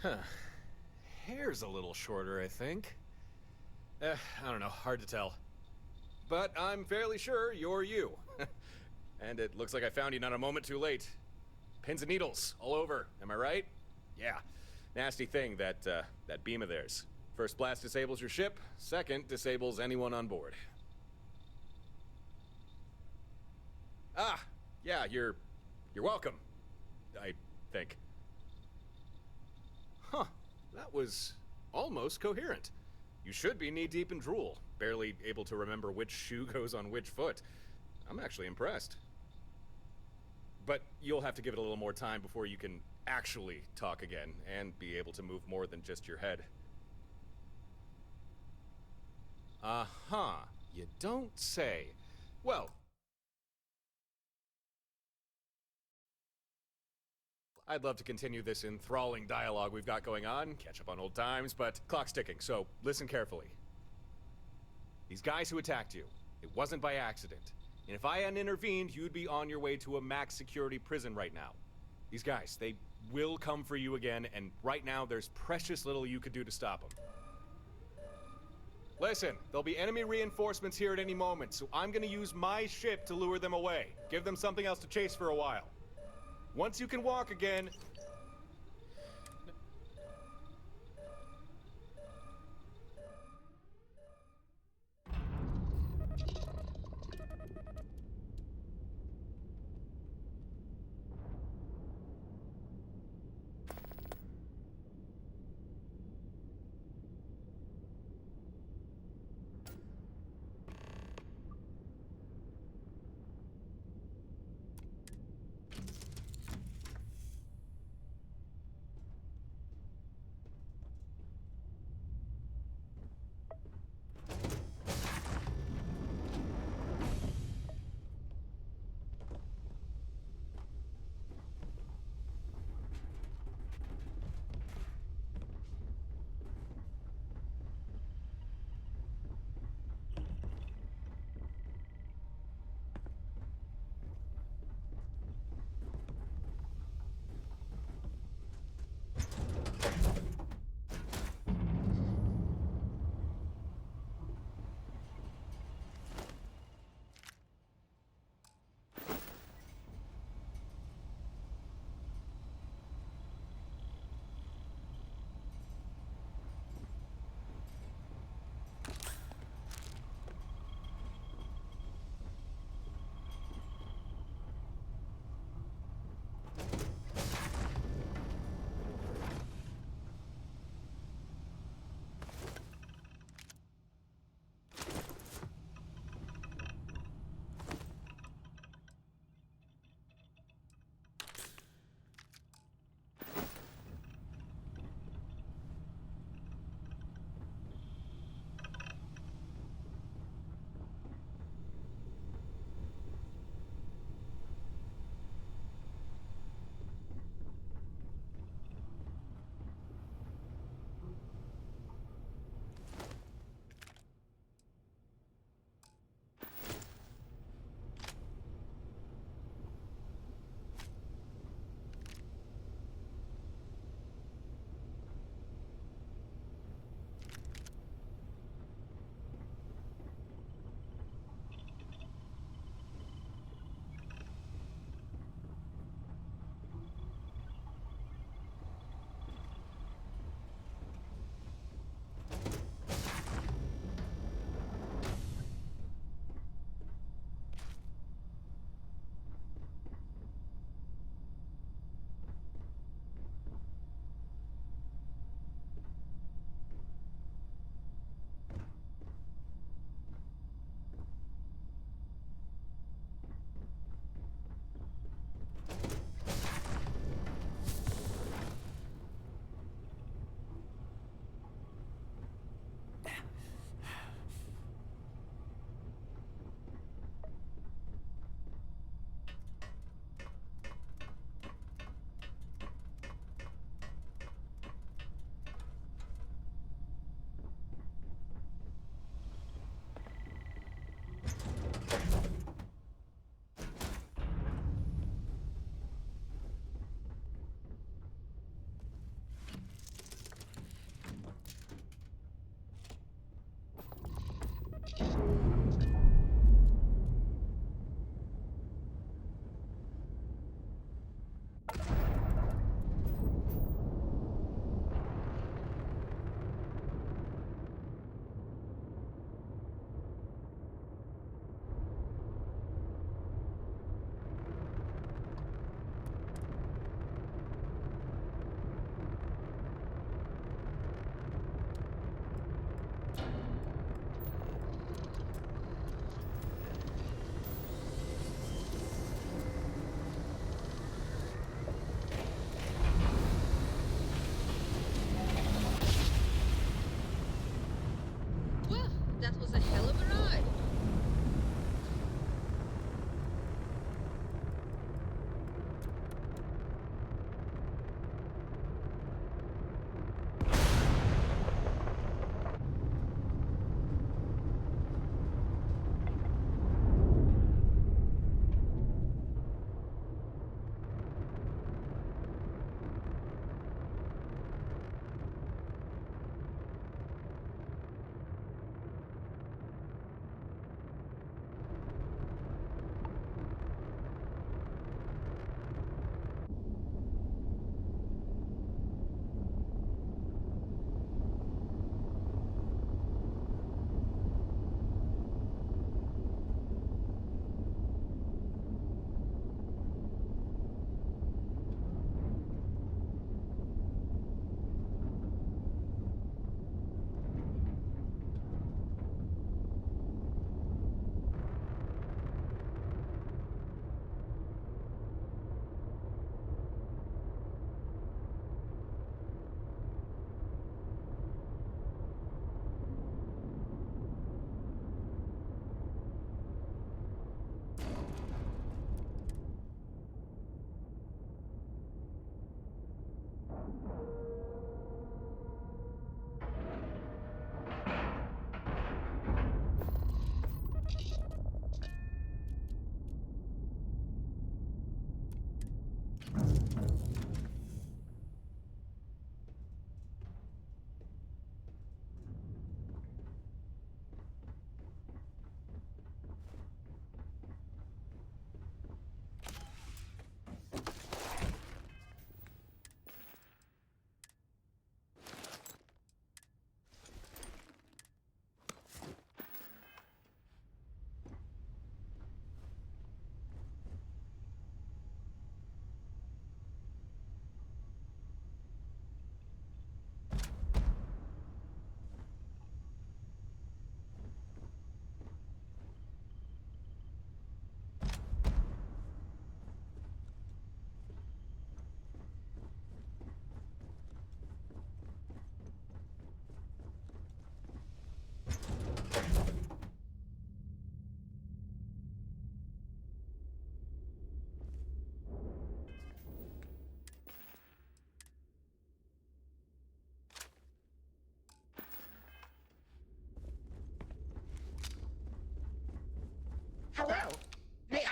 Huh. Hair's a little shorter, I think. I don't know, hard to tell. But I'm fairly sure you're you. And it looks like I found you not a moment too late. Pins and needles all over, am I right? Yeah. Nasty thing, that beam of theirs. First blast disables your ship, second disables anyone on board. Ah, yeah, you're welcome. I think. Huh, that was almost coherent. You should be knee-deep in drool, barely able to remember which shoe goes on which foot. I'm actually impressed. But you'll have to give it a little more time before you can actually talk again and be able to move more than just your head. Uh-huh. You don't say. Well, I'd love to continue this enthralling dialogue we've got going on, catch up on old times, but clock's ticking, so listen carefully. These guys who attacked you, it wasn't by accident. And if I hadn't intervened, you'd be on your way to a max security prison right now. These guys, they will come for you again, and right now there's precious little you could do to stop them. Listen, there'll be enemy reinforcements here at any moment, so I'm gonna use my ship to lure them away. Give them something else to chase for a while. Once you can walk again...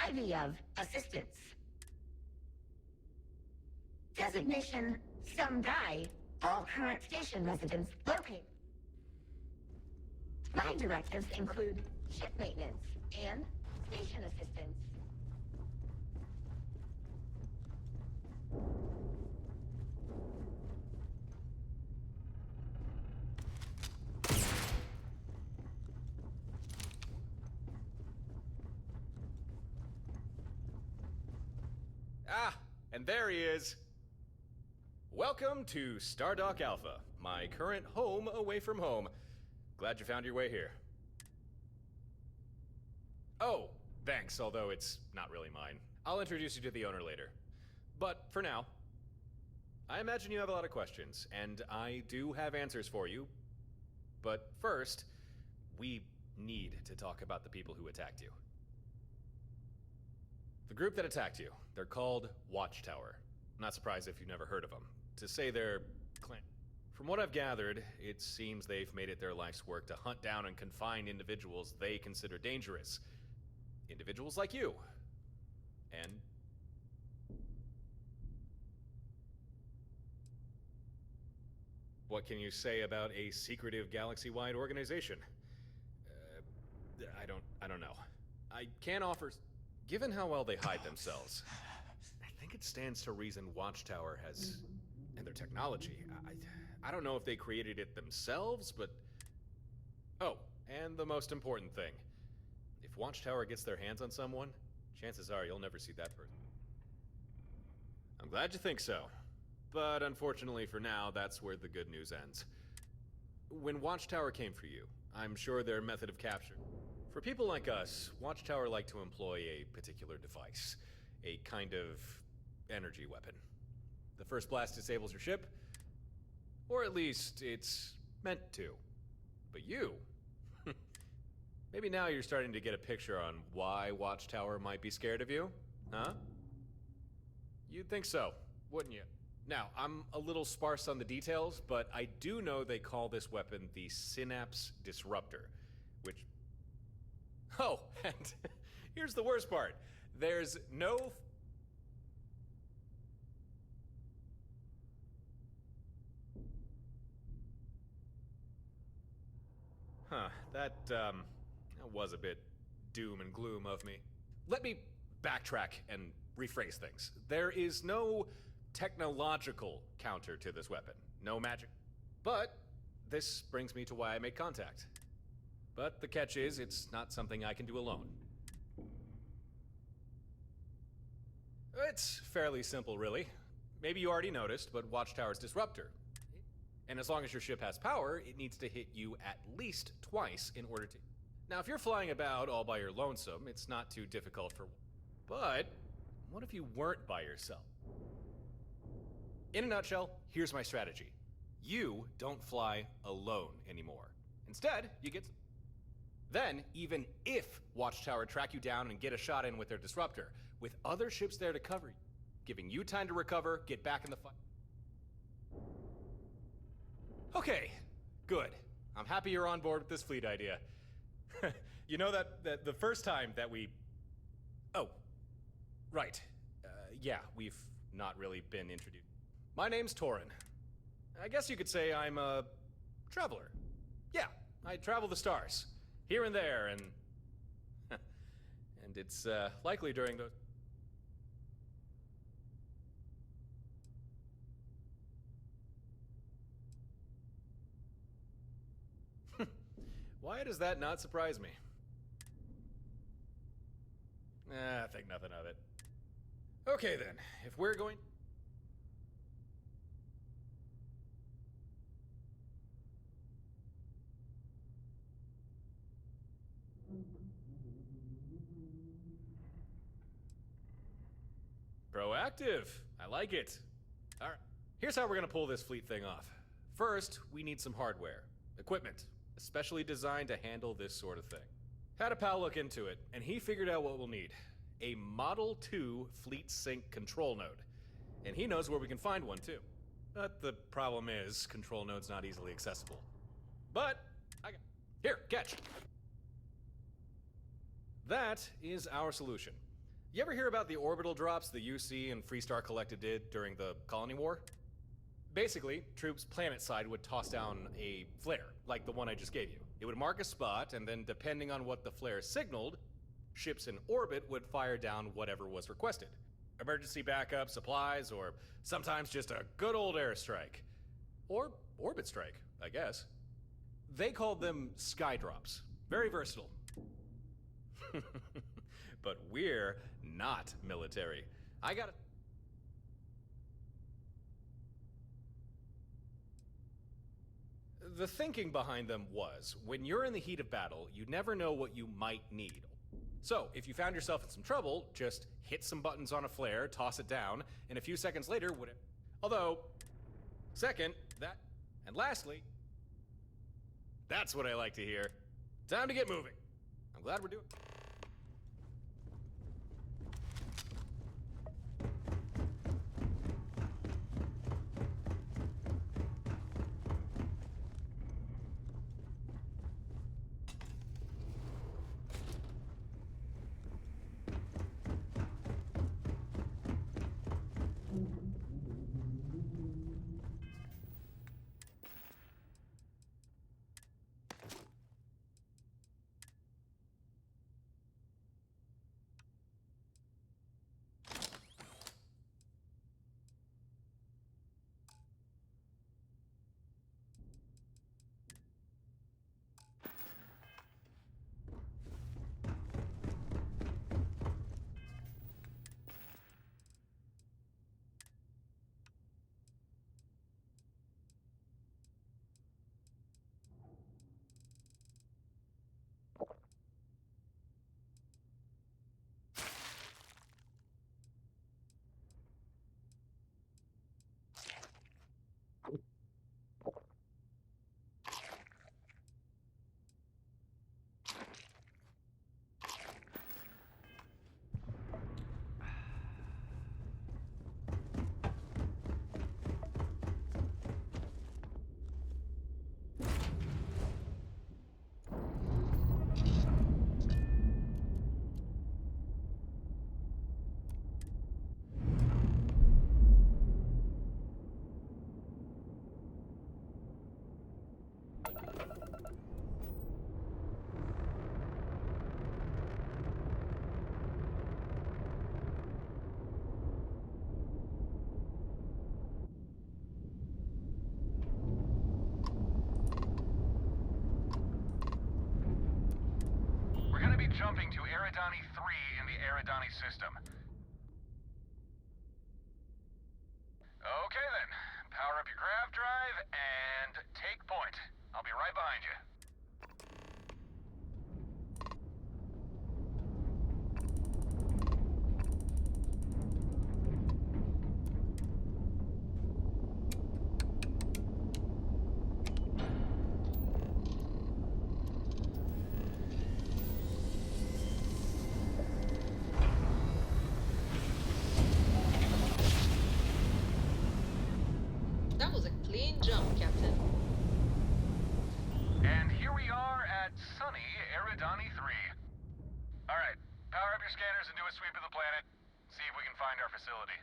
IV of assistance. Designation, some guy. All current station residents locate. My directives include ship maintenance and station assistance. Ah, and there he is. Welcome to Stardock Alpha, my current home away from home. Glad you found your way here. Oh, thanks, although it's not really mine. I'll introduce you to the owner later. But for now, I imagine you have a lot of questions, and I do have answers for you. But first, we need to talk about the people who attacked you. The group that attacked you, they're called Watchtower. Not surprised if you've never heard of them. To say they're clan. From what I've gathered, it seems they've made it their life's work to hunt down and confine individuals they consider dangerous. Individuals like you. And what can you say about a secretive galaxy-wide organization? I don't know. I can't offer. Given how well they hide themselves, I think it stands to reason Watchtower has, and their technology. I don't know if they created it themselves, but oh, and the most important thing: if Watchtower gets their hands on someone, chances are you'll never see that person. I'm glad you think so. But unfortunately for now, that's where the good news ends. When Watchtower came for you, I'm sure their method of capture. For people like us, Watchtower like to employ a particular device. A kind of energy weapon. The first blast disables your ship, or at least it's meant to. But you... maybe now you're starting to get a picture on why Watchtower might be scared of you? Huh? You'd think so, wouldn't you? Now, I'm a little sparse on the details, but I do know they call this weapon the Synapse Disruptor, which... Oh, and here's the worst part. There's no... That was a bit doom and gloom of me. Let me backtrack and rephrase things. There is no technological counter to this weapon. No magic. But this brings me to why I made contact. But the catch is, it's not something I can do alone. It's fairly simple, really. Maybe you already noticed, but Watchtower's disruptor. And as long as your ship has power, it needs to hit you at least twice in order to... Now, if you're flying about all by your lonesome, it's not too difficult for... But what if you weren't by yourself? In a nutshell, here's my strategy. You don't fly alone anymore. Instead, you get... Then, even if Watchtower track you down and get a shot in with their disruptor, with other ships there to cover you, giving you time to recover, get back in the fight. Okay, good. I'm happy you're on board with this fleet idea. You know that the first time that we... Oh, right. Yeah, we've not really been introduced. My name's Torin. I guess you could say I'm a traveler. Yeah, I travel the stars. Here and there, and... and it's likely during those... Why does that not surprise me? I think nothing of it. Okay then, if we're going... Proactive. I like it. All right. Here's how we're gonna pull this fleet thing off. First, we need some hardware. Equipment. Especially designed to handle this sort of thing. Had a pal look into it, and he figured out what we'll need. A Model 2 Fleet Sync control node. And he knows where we can find one, too. But the problem is, control node's not easily accessible. But, here, catch! That is our solution. You ever hear about the orbital drops the UC and Freestar Collective did during the Colony War? Basically, troops planetside would toss down a flare, like the one I just gave you. It would mark a spot, and then depending on what the flare signaled, ships in orbit would fire down whatever was requested. Emergency backup, supplies, or sometimes just a good old airstrike. Or orbit strike, I guess. They called them sky drops. Very versatile. But we're not military. I gotta... The thinking behind them was, when you're in the heat of battle, you never know what you might need. So, if you found yourself in some trouble, just hit some buttons on a flare, toss it down, and a few seconds later would... Although, second, that... And lastly, that's what I like to hear. Time to get moving. I'm glad we're doing... Jumping to Eridani 3 in the Eridani system. Okay then, power up your grav drive and take point. I'll be right behind you. That was a clean jump, Captain. And here we are at sunny Eridani 3. Alright, power up your scanners and do a sweep of the planet. See if we can find our facility.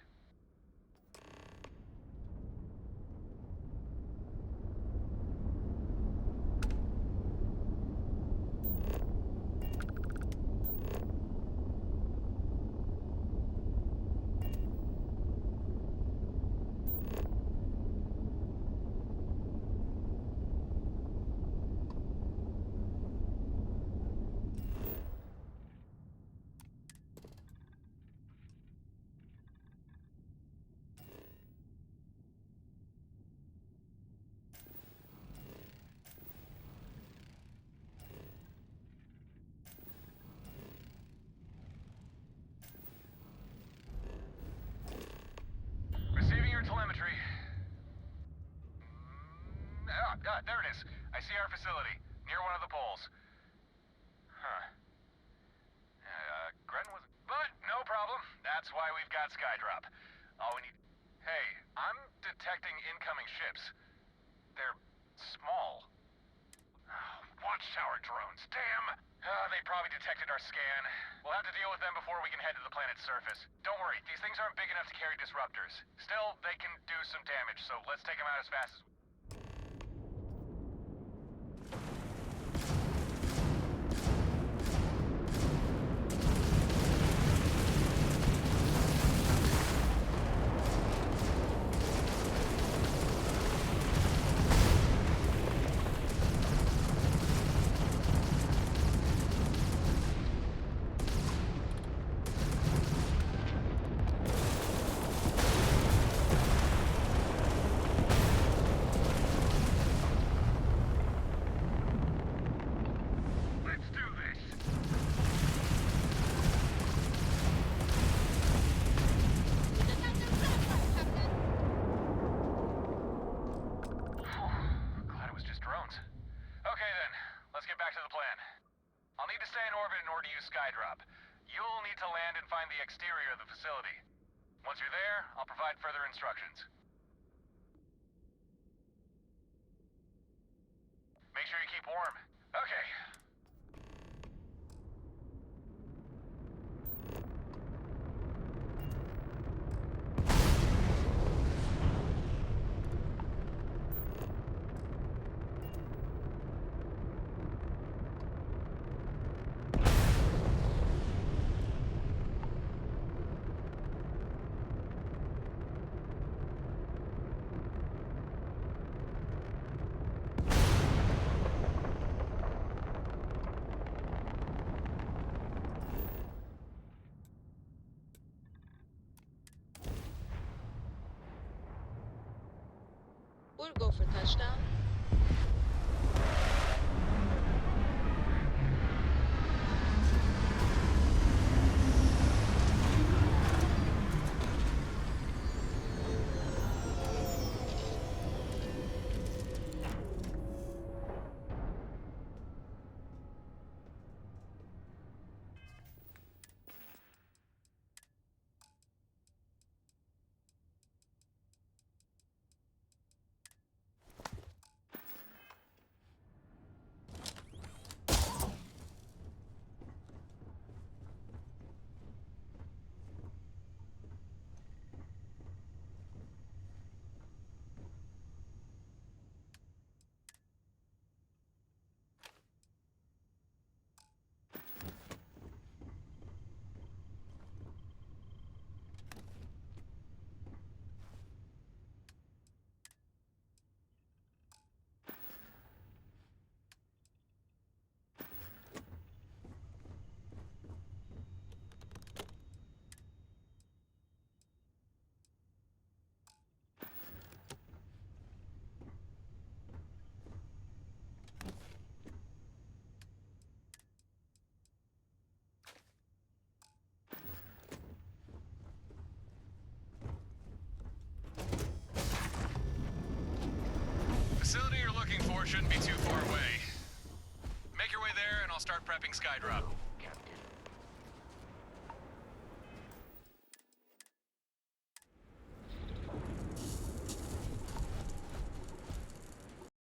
Receiving your telemetry. There it is. I see our facility, near one of the poles. Huh. Gren was... But, no problem. That's why we've got Skydrop. All we need... Hey, I'm detecting incoming ships. They're small. Watchtower drones, damn! They probably detected our scan. We'll have to deal with them before we can head to the planet's surface. Don't worry, these things aren't big enough to carry disruptors. Still, they can do some damage, so let's take them out as fast as we can. I'll need to stay in orbit in order to use Skydrop. You'll need to land and find the exterior of the facility. Once you're there, I'll provide further instructions. Make sure you keep warm. Okay. We'll go for touchdown. Facility you're looking for shouldn't be too far away. Make your way there and I'll start prepping Skydrop.